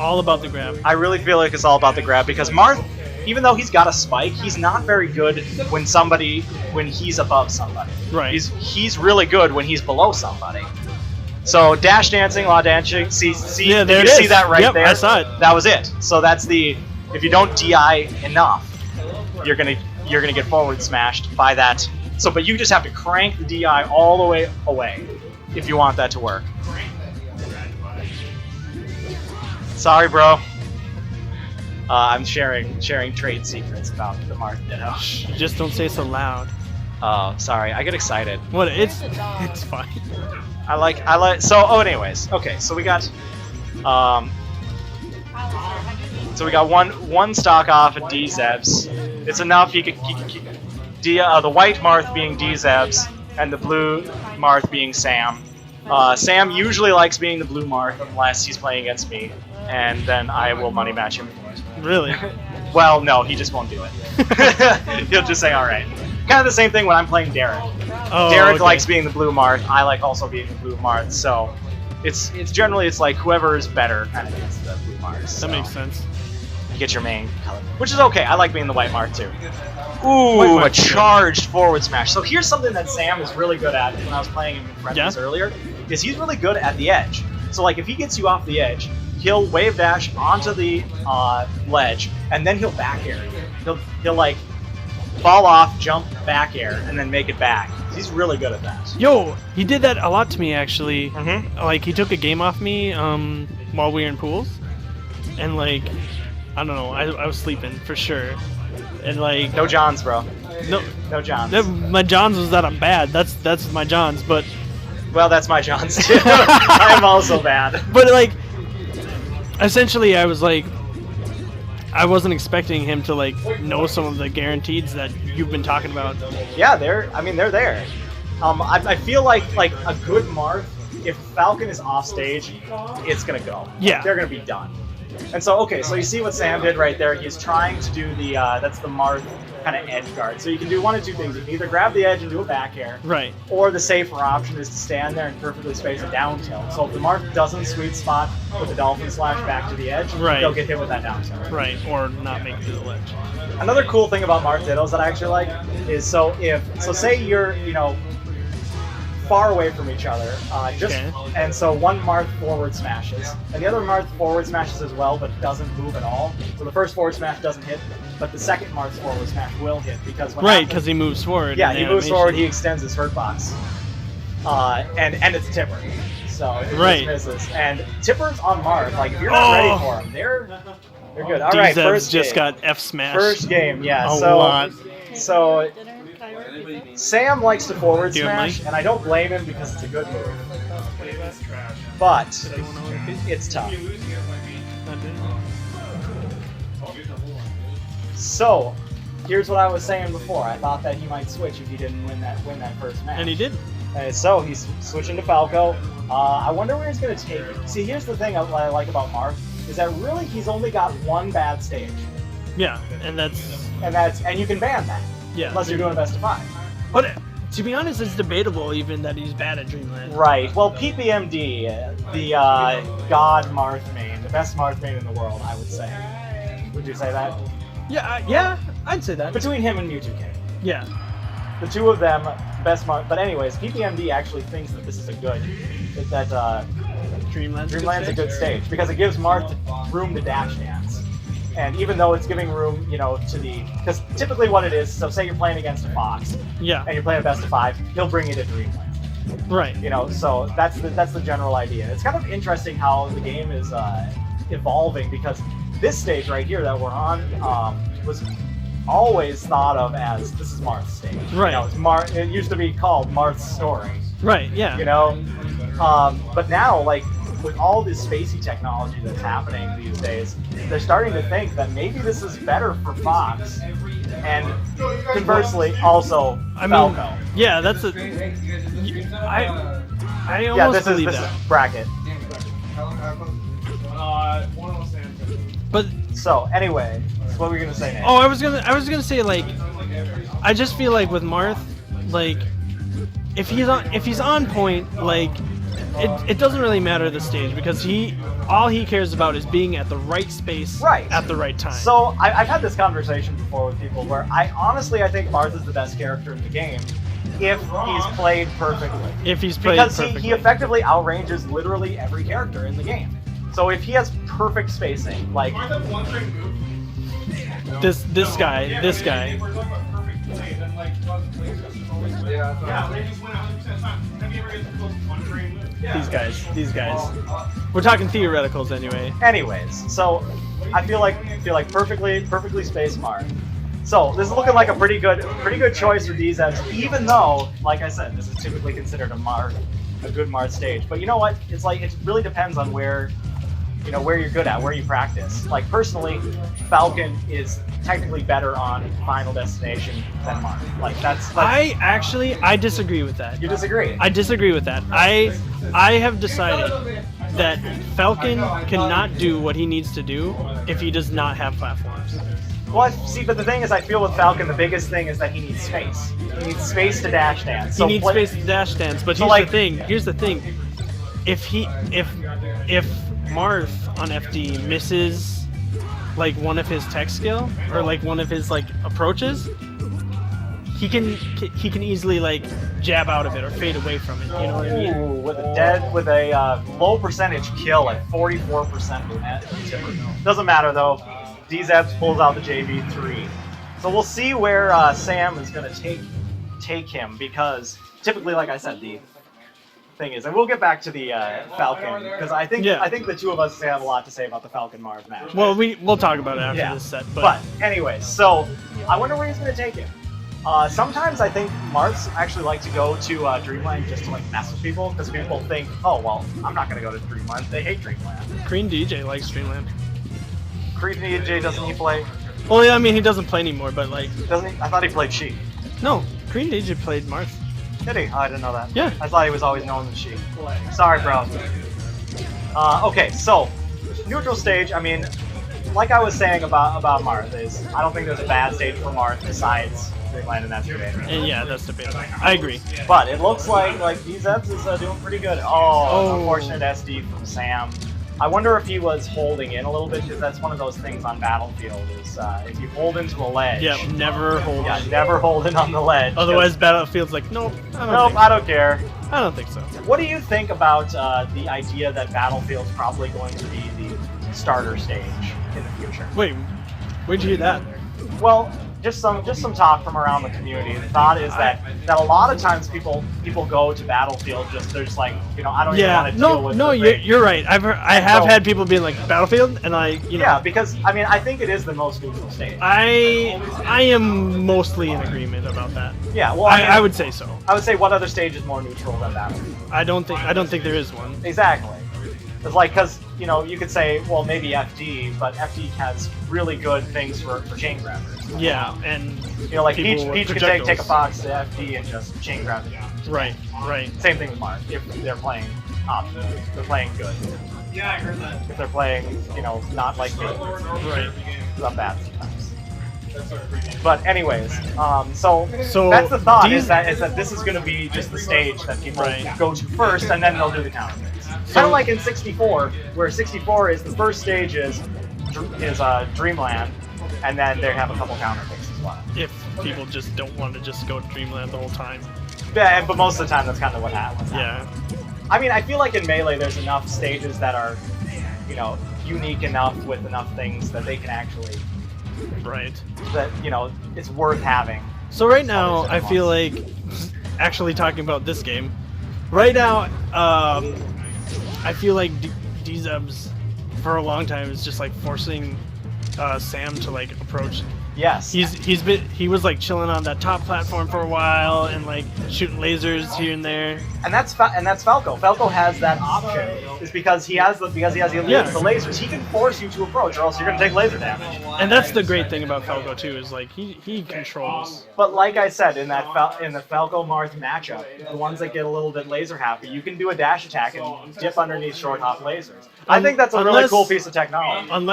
all about the grab. I really feel like it's all about the grab because Marth, even though he's got a spike, he's not very good when he's above somebody. Right. He's really good when he's below somebody. So dash dancing, law dancing. See, Yeah, there you it is. see that right there? I saw it. That was it. So that's the if you don't DI enough, you're gonna get forward smashed by that. So, but you just have to crank the DI all the way away if you want that to work. Sorry, bro. I'm sharing trade secrets about the Marth Ditto. Just don't say so loud. Oh, sorry. I get excited. What? It's fine. I like. So, anyways, okay. So we got, one stock off at Dzebz. It's enough. He could the white Marth being Dzebz and the blue Marth being Sam. Sam usually likes being the blue Marth unless he's playing against me, and then I will money match him for it. Really? Well, no, he just won't do it. He'll just say, all right. Kind of the same thing when I'm playing Derek. Oh, Derek okay. likes being the blue Marth. I like also being the blue Marth. So it's generally like whoever is better kind of gets the blue Marth. So That makes sense. you get your main color, which is okay. I like being the white Marth too. Ooh, a charged forward smash. So here's something that Sam is really good at when I was playing him in friendlies earlier, is he's really good at the edge. So like if he gets you off the edge, he'll wave dash onto the ledge, and then he'll back air. He'll like fall off, jump, back air, and then make it back. He's really good at that. Yo, he did that a lot to me actually. Mm-hmm. Like he took a game off me while we were in pools, and like I don't know, I was sleeping for sure, and like No Johns, bro. No Johns. My Johns was that I'm bad. That's my Johns, but Well, that's my Johns too. I am also bad. but like essentially I was like I wasn't expecting him to like know some of the guaranteeds that you've been talking about. Yeah, they're there. I feel like a good Marth, if Falcon is off stage, it's gonna go. Yeah. They're gonna be done. And so, okay, so you see what Sam did right there. He's trying to do the, that's the Marth kind of edge guard. So you can do one of two things. You can either grab the edge and do a back air, Right. or the safer option is to stand there and perfectly space a down tilt. So if the Marth doesn't sweet spot with the Dolphin Slash back to the edge, Right. they'll get hit with that down tilt. Right, or not make it to the ledge. Another cool thing about Marth Dittos that I actually like is so say you're, far away from each other, and so one Marth forward smashes, and the other Marth forward smashes as well, but doesn't move at all. So the first forward smash doesn't hit, but the second Marth forward smash will hit because Because he moves forward. Yeah, in he the moves animation. forward, he extends his hurt box, and it's a tipper, so it Right. just misses. And tippers on Marth, like if you're not ready for them, they're good. All right, Dzebz first just game. got F smashed. First game, yeah. A lot. So Sam likes to forward Do you have smash, mic? and I don't blame him because it's a good move. But it's tough. So here's what I was saying before. I thought that he might switch if he didn't win that first match. And he did. So he's switching to Falco. I wonder where he's going to take it. See, here's the thing I like about Marth is that really he's only got one bad stage, Yeah, and that's and you can ban that. yeah. Unless you're doing a best of 5. But to be honest, it's debatable even that he's bad at Dreamland. Right. Well, PPMD, the God Marth main, the best Marth main in the world, I would say. Would you say that? Yeah, I'd say that. Between him and Mewtwo King. Yeah. The two of them, best Marth. But anyways, PPMD actually thinks that this is Dreamland's Dreamland's a good stage because it gives Marth room to dash dance. And even though it's giving room, because typically what it is, so say you're playing against a Fox, Yeah. and you're playing a best of 5, he'll bring you to Dreamland. Right. So that's the general idea. It's kind of interesting how the game is evolving because this stage right here that we're on was always thought of as this is Marth's stage. Right. It used to be called Marth's story. Right. Yeah. But now like with all this spacey technology that's happening these days, they're starting to think that maybe this is better for Fox, and conversely, also Falco. Yeah, that's a. I almost believe this that. is bracket. But So anyway, what were you gonna say, Nate? I was gonna say like, I just feel like with Marth, like, if he's on point, like, it doesn't really matter the stage because all he cares about is being at the right space at the right time. So I've had this conversation before with people where I think Marth is the best character in the game if he's played perfectly. If he's played perfectly. Because he effectively outranges literally every character in the game. So if he has perfect spacing, like this guy. These guys. We're talking theoreticals anyway. Anyways, so I feel like perfectly spaced Marth. So this is looking like a pretty good choice for Dzebz, even though, like I said, this is typically considered a good Marth stage. But you know what? It's like it really depends on where you're good at, where you practice. Like personally, Falcon is technically better on Final Destination than Marth. Like that's I disagree with that. You disagree? I disagree with that. I have decided that Falcon cannot do what he needs to do if he does not have platforms. Well, see, but the thing is, I feel with Falcon, the biggest thing is that he needs space. He needs space to dash dance. He needs space to dash dance, but here's the thing. If Marth on FD misses like one of his tech skill or like one of his like approaches, he can easily like jab out of it or fade away from it. You know what I mean? Ooh, with a low percentage kill at 44% net. Doesn't matter though. Dzebz pulls out the JV3. So we'll see where Sam is going to take him because typically, like I said, the thing is, and we'll get back to the Falcon because I think the two of us have a lot to say about the Falcon Marth match. Well, we'll talk about it after this set. But anyways, so I wonder where he's going to take him. Sometimes I think Marths actually like to go to Dreamland just to like mess with people because people think, oh well, I'm not going to go to Dreamland. They hate Dreamland. Green DJ likes Dreamland. Green DJ, doesn't he play? Well, yeah, I mean he doesn't play anymore, but like doesn't he? I thought he played Sheik. No, Green DJ played Marth. Did he? Oh, I didn't know that. Yeah. I thought he was always known as Sheik. Sorry, bro. Okay, so neutral stage. I mean, like I was saying about Marth is I don't think there's a bad stage for Marth besides Dreamland, and that's debatable. And yeah, that's debatable. I agree. But it looks like Dzebz is doing pretty good. Oh, unfortunate SD from Sam. I wonder if he was holding in a little bit because that's one of those things on Battlefield is if you hold into a ledge. Yeah, never hold. Yeah, never hold in on the ledge. Otherwise, Battlefield's like, nope. I don't care. I don't think so. What do you think about the idea that Battlefield's probably going to be the starter stage in the future? Wait, where'd you hear that? Well, just some talk from around the community. The thought is that a lot of times people go to Battlefield they're just like, I don't even want to deal with. No, you're right. I have had people being like Battlefield, and Yeah, because I mean I think it is the most neutral stage. I am mostly in agreement about that. Yeah, well, I would say so. I would say what other stage is more neutral than Battlefield? I don't think there is one. Exactly. It's like because you could say well maybe FD, but FD has really good things for chain grabbers. Yeah, and like Peach could take a fox to FD and just chain grab it. Right. Same thing with Marth. If they're playing optional, they're playing good. Yeah, I heard that. If they're playing, not like me. Right. Not bad sometimes. But anyways, so that's the thought is that this is going to be just the stage that people go to first, and then they'll do the counter picks. Kind of like in 64, where 64 is the first stage is Dreamland, and then they have a couple counter picks as well. If people just don't want to just go to Dreamland the whole time. Yeah, but most of the time that's kind of what happens. Yeah. I mean, I feel like in Melee there's enough stages that are, unique enough with enough things that they can actually. Right. That it's worth having. So right now, I feel like actually talking about this game. Right now, I feel like Dzebz for a long time is just like forcing Sam to like approach. Yes. He was like chilling on that top platform for a while and like shooting lasers here and there. And that's Falco. Falco has that option. It's because he has the lasers. He can force you to approach, or else you're gonna take laser damage. And that's the great thing about Falco too, is like he controls. But like I said, in the Falco Marth matchup, the ones that get a little bit laser happy, you can do a dash attack and dip underneath short hop lasers. I think that's a really cool piece of technology. Unless